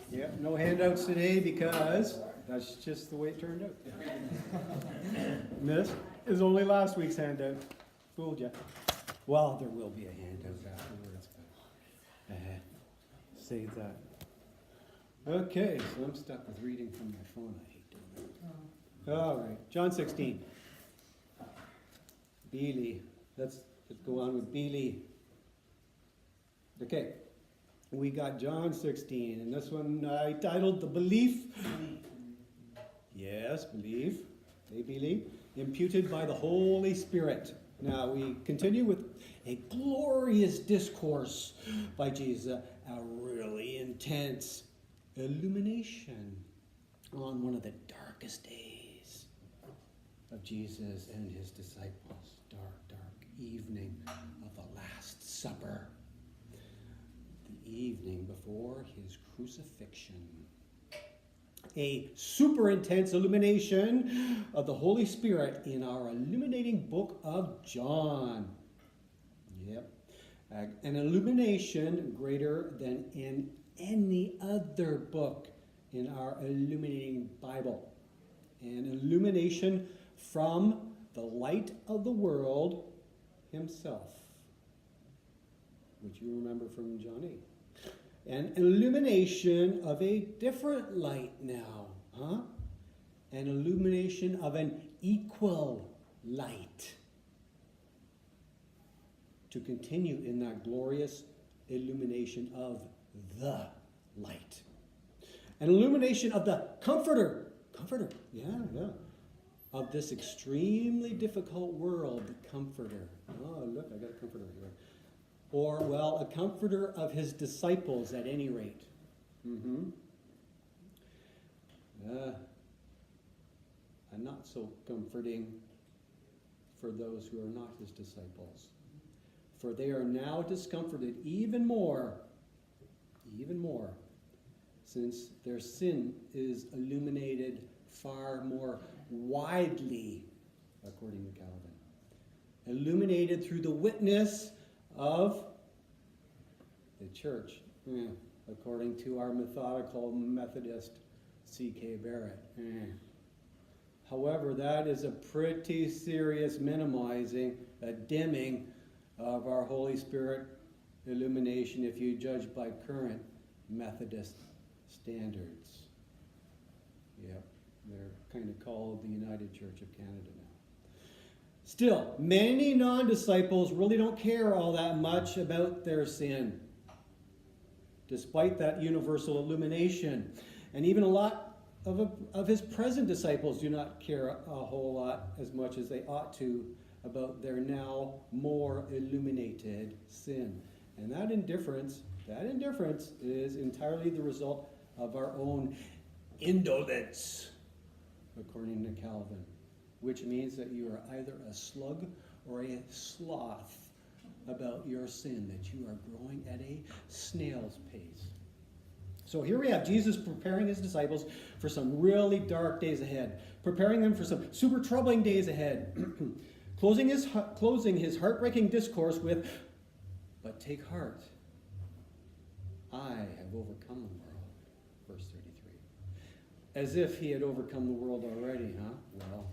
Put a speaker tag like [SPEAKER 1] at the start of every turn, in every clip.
[SPEAKER 1] Yeah, no handouts today because that's just the way it turned out. And this is only last week's handout. Fooled you. Well, there will be a handout afterwards, but save that. Okay, so I'm stuck with reading from my phone. I hate doing that. All right, John 16. Beely. Let's go on with Beely. Okay. We got John 16, and this one I titled The Belief. Yes, belief. They believe. Imputed by the Holy Spirit. Now we continue with a glorious discourse by Jesus, a really intense illumination on one of the darkest days of Jesus and his disciples. Dark evening of the Last Supper. Evening before his crucifixion. A super intense illumination of the Holy Spirit in our illuminating book of John. Yep. An illumination greater than in any other book in our illuminating Bible. An illumination from the light of the world himself, which you remember from John 8. An illumination of a different light now, huh? An illumination of an equal light. To continue in that glorious illumination of the light. An illumination of the Comforter. Comforter, yeah. Of this extremely difficult world, the Comforter. Oh, look, I got a Comforter here. Or, well, a comforter of his disciples at any rate. And not so comforting for those who are not his disciples. For they are now discomforted even more, since their sin is illuminated far more widely, according to Calvin. Illuminated through the witness of the church, according to our methodical Methodist C.K. Barrett. However, that is a pretty serious minimizing, a dimming of our Holy Spirit illumination if you judge by current Methodist standards. Yep, they're kind of called the United Church of Canada now. Still, many non-disciples really don't care all that much about their sin, despite that universal illumination. And even a lot of his present disciples do not care a whole lot as much as they ought to about their now more illuminated sin. And that indifference is entirely the result of our own indolence, according to Calvin. Which means that you are either a slug or a sloth about your sin, that you are growing at a snail's pace. So here we have Jesus preparing his disciples for some really dark days ahead, preparing them for some super troubling days ahead, closing his heartbreaking discourse with, "But take heart, I have overcome the world," verse 33. As if he had overcome the world already, huh? Well,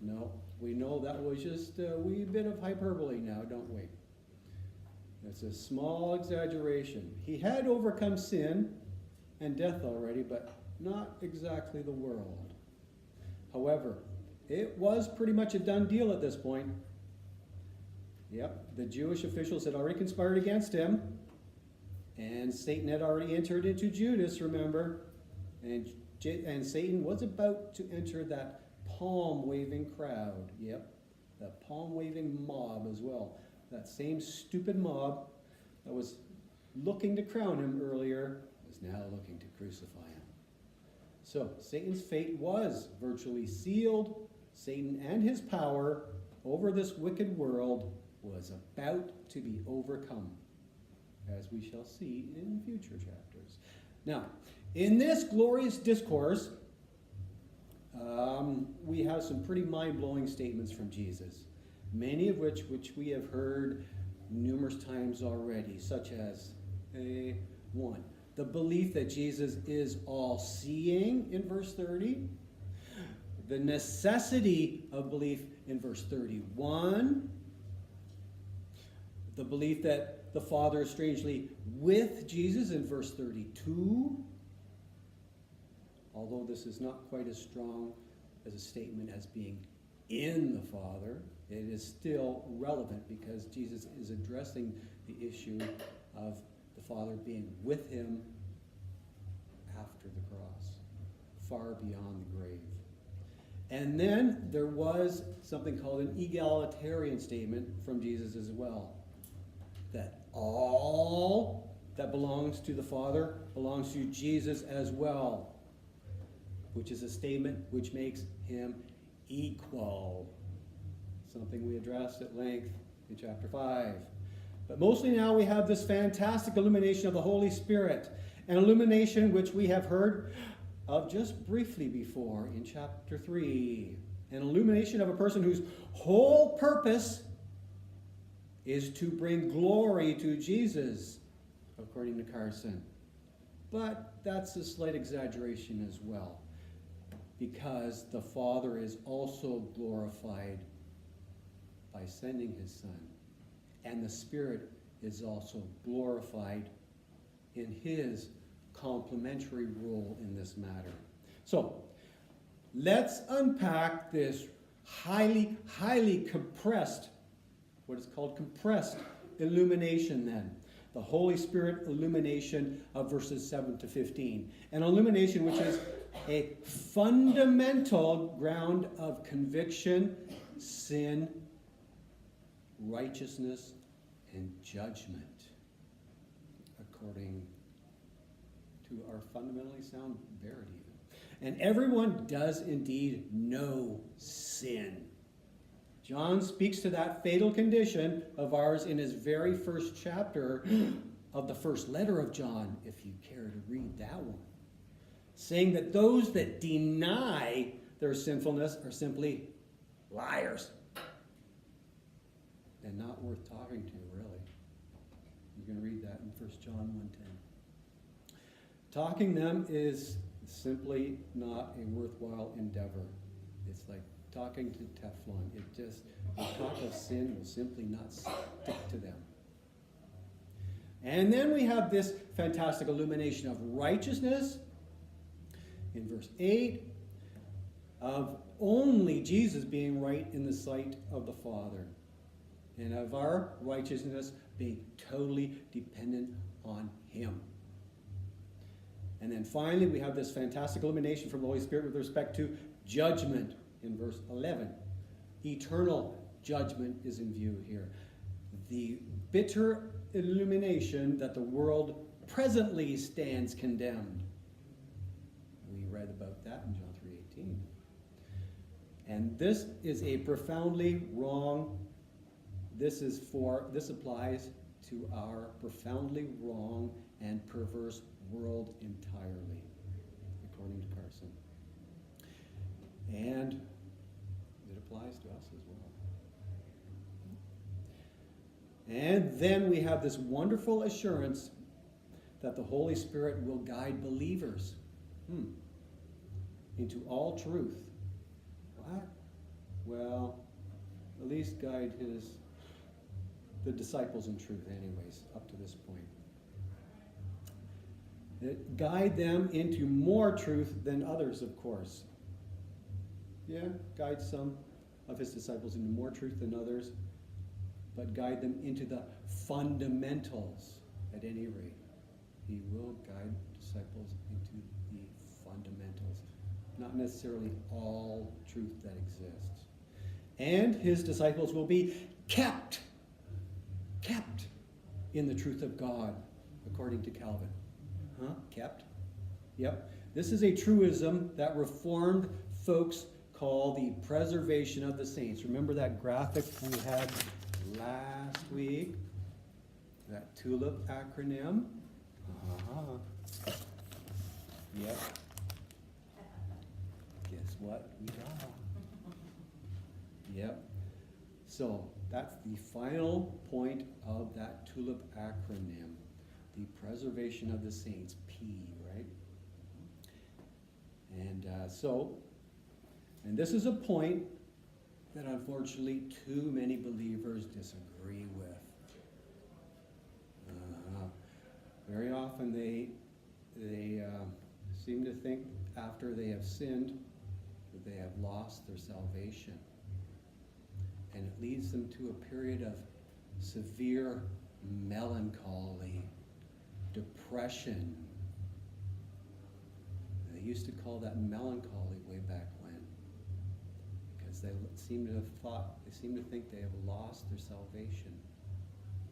[SPEAKER 1] no, we know that was just a wee bit of hyperbole now, don't we? It's a small exaggeration. He had overcome sin and death already, but not exactly the world. However, it was pretty much a done deal at this point. Yep, the Jewish officials had already conspired against him, and Satan had already entered into Judas, remember? And Satan was about to enter that palm-waving crowd. Yep, that palm-waving mob as well. That same stupid mob that was looking to crown him earlier is now looking to crucify him. So Satan's fate was virtually sealed. Satan and his power over this wicked world was about to be overcome, as we shall see in future chapters. Now, in this glorious discourse, we have some pretty mind-blowing statements from Jesus, many of which we have heard numerous times already, such as 1. the belief that Jesus is all-seeing in verse 30, the necessity of belief in verse 31, the belief that the Father is strangely with Jesus in verse 32, although this is not quite as strong as a statement as being in the Father, it is still relevant because Jesus is addressing the issue of the Father being with him after the cross, far beyond the grave. And then there was something called an egalitarian statement from Jesus as well, that all that belongs to the Father belongs to Jesus as well, which is a statement which makes him equal. Something we addressed at length in chapter 5. But mostly now we have this fantastic illumination of the Holy Spirit, an illumination which we have heard of just briefly before in chapter 3. An illumination of a person whose whole purpose is to bring glory to Jesus, according to Carson. But that's a slight exaggeration as well, because the Father is also glorified by sending his Son, and the Spirit is also glorified in his complementary role in this matter. So, let's unpack this highly compressed, what is called compressed illumination then. The Holy Spirit illumination of verses 7 to 15. An illumination which is a fundamental ground of conviction, sin, righteousness, and judgment, according to our fundamentally sound verity. And everyone does indeed know sin. John speaks to that fatal condition of ours in his very first chapter of the first letter of John, if you care to read that one, saying that those that deny their sinfulness are simply liars and not worth talking to, really. You can read that in 1 John 1:10. Talking them is simply not a worthwhile endeavor. It's like talking to Teflon. The talk of sin will simply not stick to them. And then we have this fantastic illumination of righteousness in verse 8, of only Jesus being right in the sight of the Father, and of our righteousness being totally dependent on him. And then finally, we have this fantastic illumination from the Holy Spirit with respect to judgment in verse 11. Eternal judgment is in view here. The bitter illumination that the world presently stands condemned. We read about that in John 3:18. And this is a profoundly wrong, this applies to our profoundly wrong and perverse world entirely, according to Carson. And it applies to us as well. And then we have this wonderful assurance that the Holy Spirit will guide believers into all truth. What? Well, at least guide the disciples in truth anyways, up to this point. Guide them into more truth than others, of course. Yeah, guide some of his disciples into more truth than others, but guide them into the fundamentals at any rate. He will guide disciples into the fundamentals, not necessarily all truth that exists. And his disciples will be kept in the truth of God, according to Calvin. Kept? Yep. This is a truism that Reformed folks call the preservation of the saints. Remember that graphic we had last week? That TULIP acronym? Yep. Guess what we got? Yep. So that's the final point of that TULIP acronym. The preservation of the saints, P, right? And and this is a point that unfortunately too many believers disagree with. Very often they seem to think after they have sinned that they have lost their salvation. And it leads them to a period of severe melancholy, depression. They used to call that melancholy way back when, because they seem to think they have lost their salvation.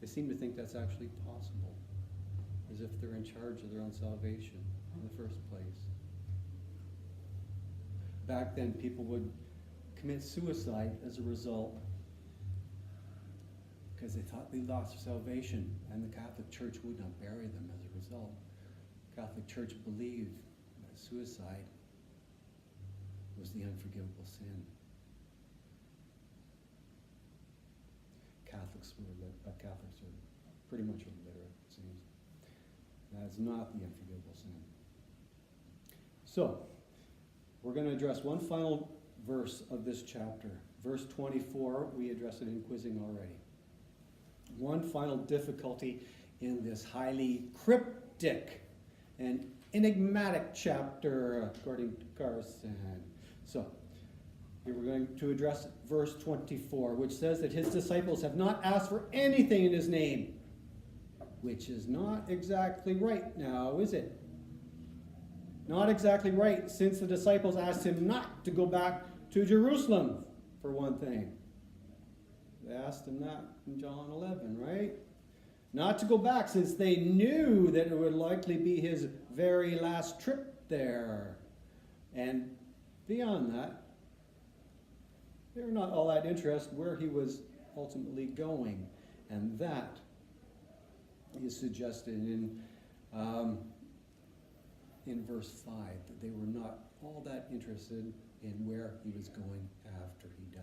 [SPEAKER 1] They seem to think that's actually possible, as if they're in charge of their own salvation in the first place. Back then, people would commit suicide as a result because they thought they lost their salvation, and the Catholic Church would not bury them as a result. The Catholic Church believed that suicide was the unforgivable sin. Catholics are pretty much illiterate, it seems. That's not the unforgivable sin. So, we're going to address one final verse of this chapter. Verse 24, we addressed it in quizzing already. One final difficulty in this highly cryptic and enigmatic chapter, according to Carson. So, here we're going to address verse 24, which says that his disciples have not asked for anything in his name, which is not exactly right now, is it? Not exactly right, since the disciples asked him not to go back to Jerusalem, for one thing. They asked him that in John 11, right? Not to go back, since they knew that it would likely be his very last trip there. And beyond that, they were not all that interested where he was ultimately going. And that is suggested in verse 5, that they were not all that interested in where he was going after he died.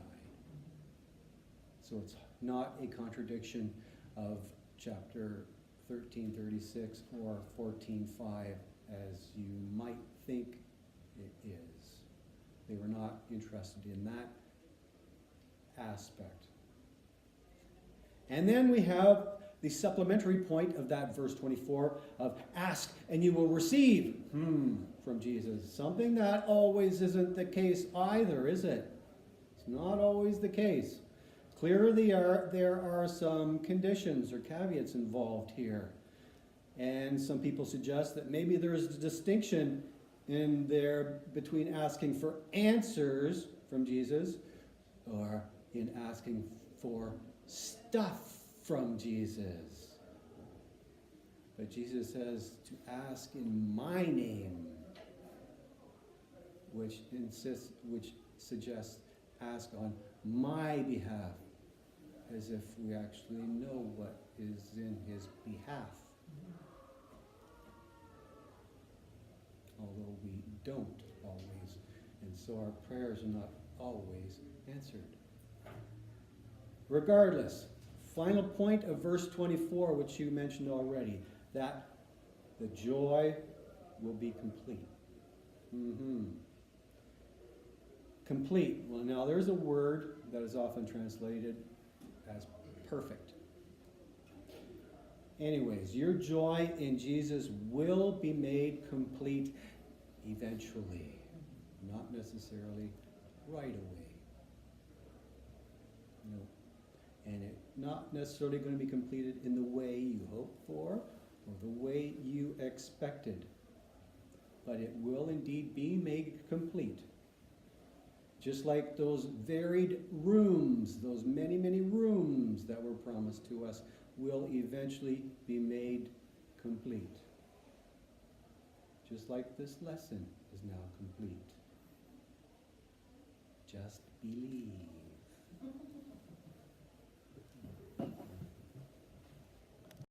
[SPEAKER 1] So it's not a contradiction of chapter 13:36 or 14:5 as you might think it is. They were not interested in that aspect. And then we have the supplementary point of that verse 24 of ask and you will receive from Jesus. Something that always isn't the case either, is it? It's not always the case. Clearly there are some conditions or caveats involved here. And some people suggest that maybe there's a distinction in there between asking for answers from Jesus or in asking for stuff from Jesus. But Jesus says to ask in my name, which suggests ask on my behalf, as if we actually know what is in his behalf. Although we don't always, and so our prayers are not always answered. Regardless, final point of verse 24, which you mentioned already, that the joy will be complete. Complete. Well, now there's a word that is often translated as perfect. Anyways, your joy in Jesus will be made complete eventually, not necessarily right away. No. And it's not necessarily going to be completed in the way you hoped for or the way you expected. But it will indeed be made complete. Just like those varied rooms, those many, many rooms that were promised to us will eventually be made complete. Just like this lesson is now complete. Just believe.